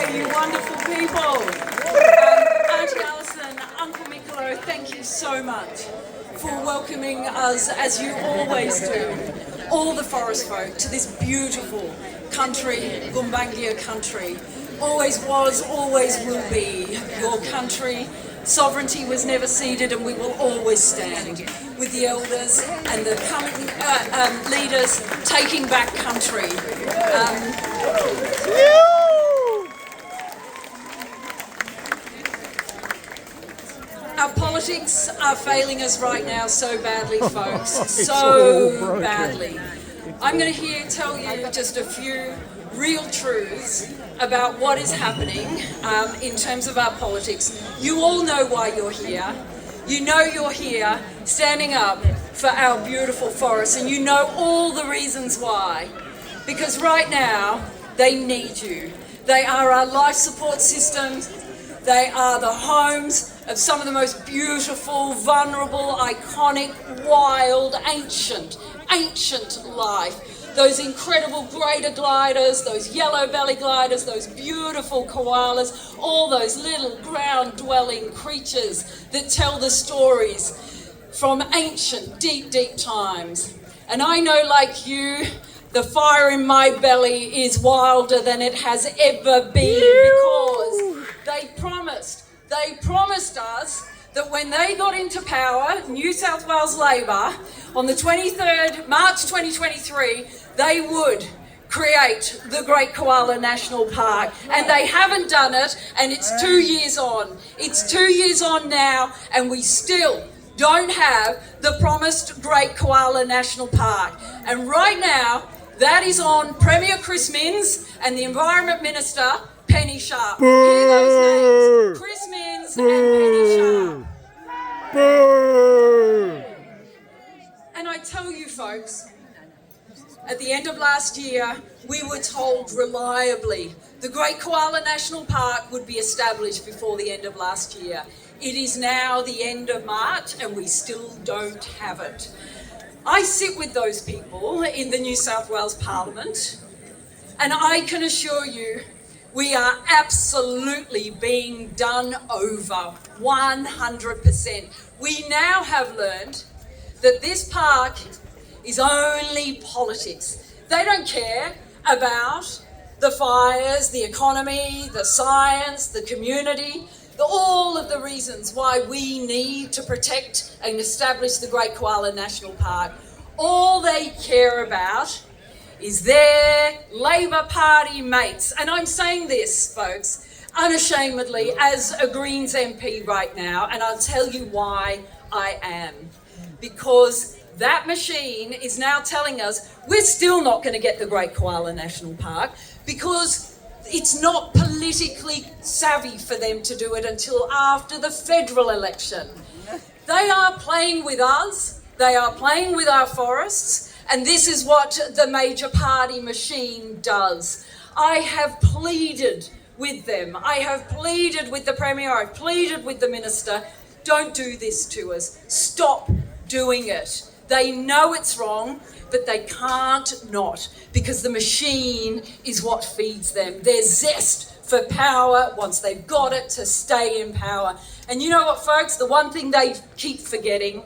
Hi, you wonderful people. Auntie Alison, Uncle Mikolo, thank you so much for welcoming us, as you always do, all the forest folk, to this beautiful country, Gumbaynggirr country. Always was, always will be your country. Sovereignty was never ceded, and we will always stand with the elders and the leaders taking back country. Our politics are failing us right now so badly, folks, so badly. I'm going to tell you just a few real truths about what is happening in terms of our politics. You all know why you're here. You know you're here standing up for our beautiful forests, and you know all the reasons why. Because right now, they need you. They are our life support systems. They are the homes of some of the most beautiful, vulnerable, iconic, wild, ancient life. Those incredible greater gliders, those yellow belly gliders, those beautiful koalas, all those little ground-dwelling creatures that tell the stories from ancient, deep, deep times. And I know, like you, the fire in my belly is wilder than it has ever been, because they promised us that when they got into power, New South Wales Labor, on the 23rd March 2023, they would create the Great Koala National Park, and they haven't done it, and it's 2 years on. It's 2 years on now, and we still don't have the promised Great Koala National Park. And right now, that is on Premier Chris Minns and the Environment Minister, Penny Sharp. Hear those names: Chris Minns and Penny Sharp. And I tell you, folks, at the end of last year, we were told reliably the Great Koala National Park would be established before the end of last year. It is now the end of March, and we still don't have it. I sit with those people in the New South Wales Parliament, and I can assure you we are absolutely being done over, 100%. We now have learned that this park is only politics. They don't care about the fires, the economy, the science, the community, all of the reasons why we need to protect and establish the Great Koala National Park. All they care about is their Labor Party mates. And I'm saying this, folks, unashamedly as a Greens MP right now, and I'll tell you why I am. Because that machine is now telling us we're still not going to get the Great Koala National Park, because it's not politically savvy for them to do it until after the federal election. They are playing with us, they are playing with our forests, and this is what the major party machine does. I have pleaded with them, I have pleaded with the Premier, I've pleaded with the Minister, don't do this to us, stop doing it. They know it's wrong, but they can't not, because the machine is what feeds them. Their zest for power, once they've got it, to stay in power. And you know what, folks? The one thing they keep forgetting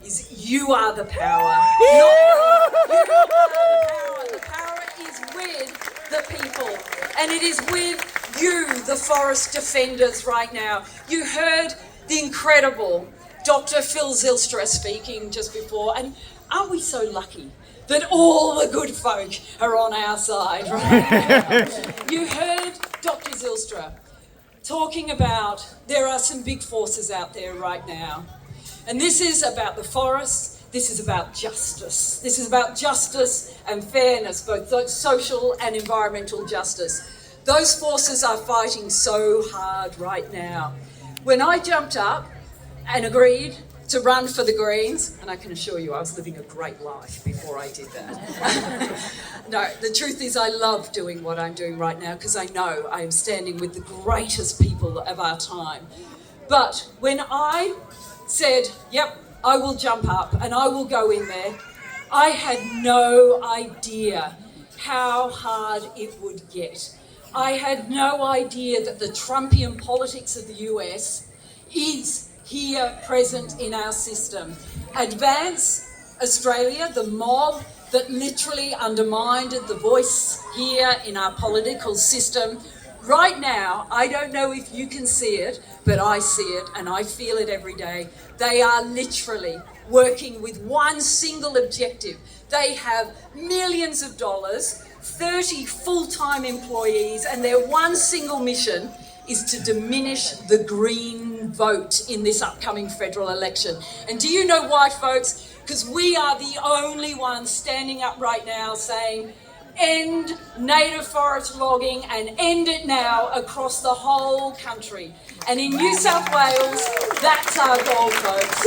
is you are the power. You are the power. The power is with the people. And it is with you, the forest defenders, right now. You heard the incredible Dr. Phil Zylstra speaking just before, and aren't we so lucky that all the good folk are on our side right now? You heard Dr. Zylstra talking about there are some big forces out there right now, and this is about the forests, this is about justice. This is about justice and fairness, both social and environmental justice. Those forces are fighting so hard right now. When I jumped up and agreed to run for the Greens, and I can assure you I was living a great life before I did that. No, the truth is I love doing what I'm doing right now, because I know I am standing with the greatest people of our time. But when I said, yep, I will jump up and I will go in there, I had no idea how hard it would get. I had no idea that the Trumpian politics of the US is here present in our system. Advance Australia, the mob that literally undermined the voice here in our political system. Right now, I don't know if you can see it, but I see it and I feel it every day. They are literally working with one single objective. They have millions of dollars, 30 full-time employees, and their one single mission is to diminish the Green vote in this upcoming federal election. And do you know why, folks? Because we are the only ones standing up right now saying, end native forest logging and end it now across the whole country. And in New South Wales, that's our goal, folks.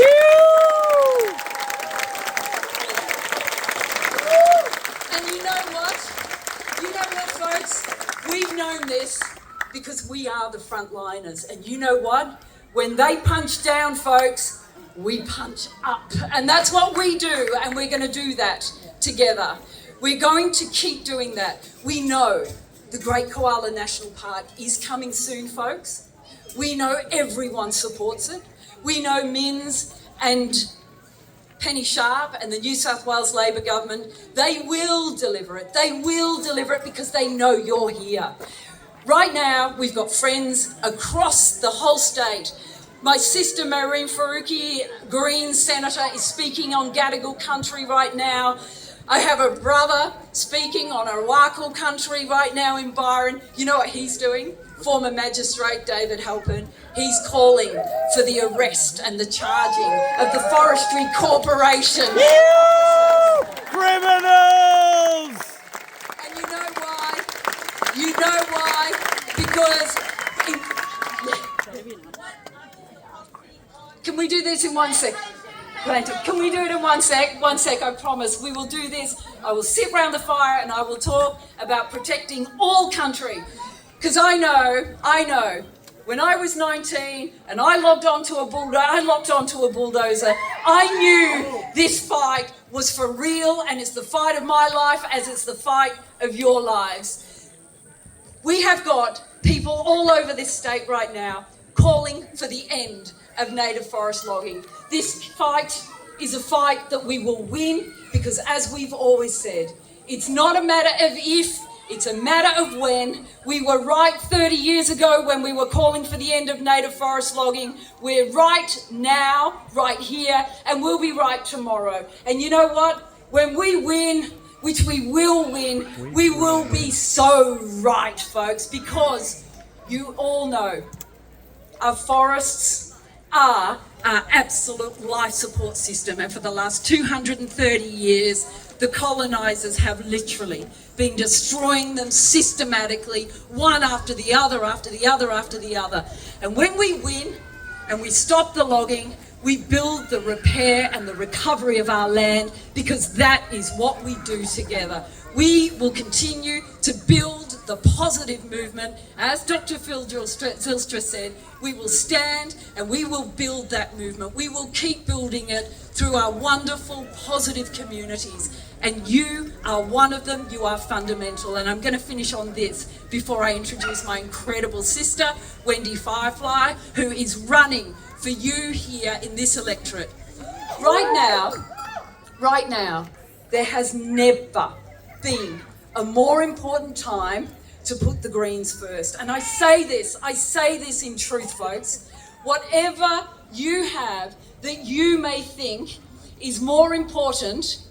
And you know what? You know what, folks? We've known this because we are the frontliners. And you know what? When they punch down, folks, we punch up. And that's what we do, and we're going to do that together. We're going to keep doing that. We know the Great Koala National Park is coming soon, folks. We know everyone supports it. We know Mins and Penny Sharp and the New South Wales Labor government, they will deliver it. They will deliver it because they know you're here. Right now, we've got friends across the whole state. My sister, Maureen Faruqi, Green Senator, is speaking on Gadigal country right now. I have a brother speaking on Arakwal country right now in Byron. You know what he's doing? Former Magistrate David Halpern. He's calling for the arrest and the charging of the Forestry Corporation. You criminals! And you know why? You know why? Because... Can we do this in 1 sec? Can we do it in 1 sec? 1 sec, I promise. We will do this. I will sit round the fire and I will talk about protecting all country. Because I know, when I was 19 and I locked onto a bulldozer, I knew this fight was for real, and it's the fight of my life as it's the fight of your lives. We have got people all over this state right now calling for the end of native forest logging. This fight is a fight that we will win because, as we've always said, it's not a matter of if, it's a matter of when. We were right 30 years ago when we were calling for the end of native forest logging. We're right now, right here, and we'll be right tomorrow. And you know what? When we win, which we will win, we will be so right, folks, because you all know our forests are our absolute life support system, and for the last 230 years the colonisers have literally been destroying them systematically, one after the other, after the other, after the other. And when we win and we stop the logging, we build the repair and the recovery of our land, because that is what we do together. We will continue to build the positive movement. As Dr. Phil Zylstra said, we will stand and we will build that movement. We will keep building it through our wonderful, positive communities. And you are one of them. You are fundamental. And I'm going to finish on this before I introduce my incredible sister, Wendy Firefly, who is running for you here in this electorate. Right now, there has never been a more important time to put the Greens first. And I say this in truth, folks. Whatever you have that you may think is more important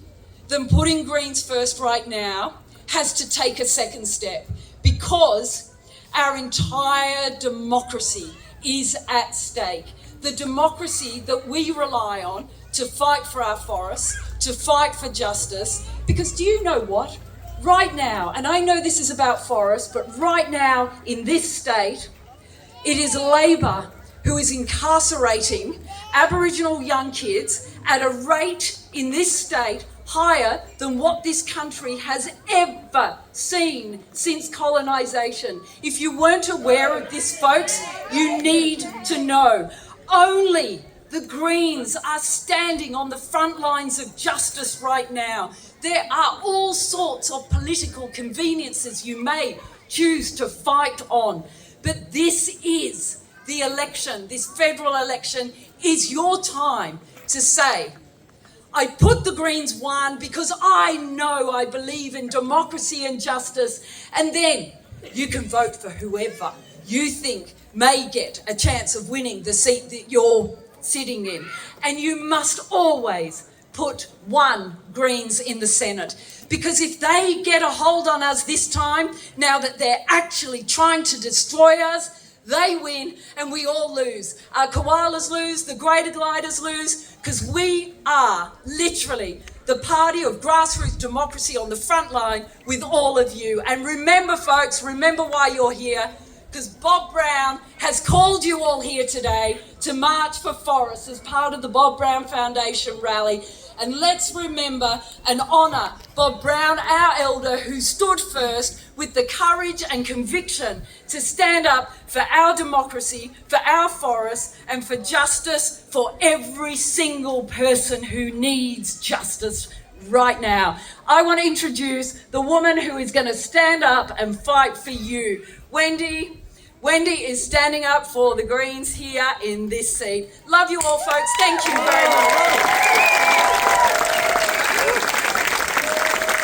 than putting Greens first right now has to take a second step, because our entire democracy is at stake. The democracy that we rely on to fight for our forests, to fight for justice. Because do you know what? Right now, and I know this is about forests, but right now in this state, it is Labor who is incarcerating Aboriginal young kids at a rate in this state higher than what this country has ever seen since colonisation. If you weren't aware of this, folks, you need to know. Only the Greens are standing on the front lines of justice right now. There are all sorts of political conveniences you may choose to fight on. But this is the election, this federal election is your time to say, I put the Greens one because I know I believe in democracy and justice, and then you can vote for whoever you think may get a chance of winning the seat that you're sitting in. And you must always put one Greens in the Senate, because if they get a hold on us this time, now that they're actually trying to destroy us, they win and we all lose. Our koalas lose, the greater gliders lose, because we are literally the party of grassroots democracy on the front line with all of you. And remember, folks, remember why you're here, because Bob Brown has called you all here today to march for forests as part of the Bob Brown Foundation rally. And let's remember and honour Bob Brown, our elder, who stood first with the courage and conviction to stand up for our democracy, for our forests, and for justice for every single person who needs justice right now. I want to introduce the woman who is going to stand up and fight for you. Wendy is standing up for the Greens here in this seat. Love you all, folks. Thank you very much.